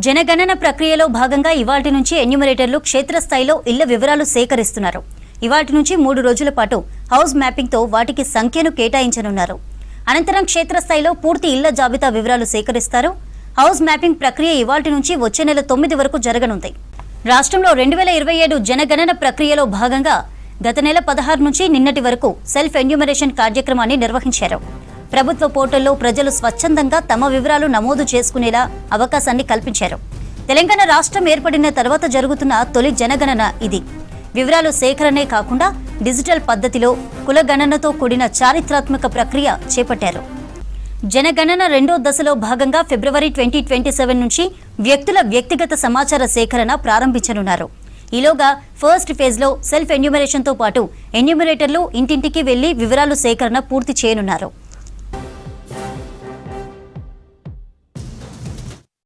జనగణన ప్రక్రియలో భాగంగా ఇవాల్టి నుంచి ఎన్యూమరేటర్లు క్షేత్రస్థాయిలో ఇళ్ల వివరాలు సేకరిస్తున్నారు. ఇవాల్టి నుంచి 3 రోజుల పాటు హౌస్ మ్యాపింగ్తో వాటికి సంఖ్యను కేటాయించనున్నారు. అనంతరం క్షేత్రస్థాయిలో పూర్తి ఇళ్ల జాబితా వివరాలు సేకరిస్తారు. హౌస్ మ్యాపింగ్ ప్రక్రియ ఇవాల్టి నుంచి వచ్చే నెల 9 వరకు జరగనుంది. రాష్ట్రంలో 2027 జనగణన ప్రక్రియలో భాగంగా గత నెల 16 నుంచి నిన్నటి వరకు సెల్ఫ్ ఎన్యూమరేషన్ కార్యక్రమాన్ని నిర్వహించారు. ప్రభుత్వ పోర్టల్లో ప్రజలు స్వచ్ఛందంగా తమ వివరాలు నమోదు చేసుకునేలా అవకాశాన్ని కల్పించారు. తెలంగాణ రాష్ట్రం ఏర్పడిన తర్వాత జరుగుతున్న తొలి జనగణన ఇది. వివరాలు సేకరణే కాకుండా డిజిటల్ పద్ధతిలో కులగణనతో కూడిన చారిత్రాత్మక ప్రక్రియ చేపట్టారు. జనగణన 2వ దశలో భాగంగా ఫిబ్రవరి 2027 నుంచి వ్యక్తుల వ్యక్తిగత సమాచార సేకరణ ప్రారంభించనున్నారు. ఈలోగా ఫస్ట్ ఫేజ్లో సెల్ఫ్ ఎన్యూమరేషన్తో పాటు ఎన్యూమరేటర్లు ఇంటింటికి వెళ్లి వివరాలు సేకరణ పూర్తి చేయనున్నారు.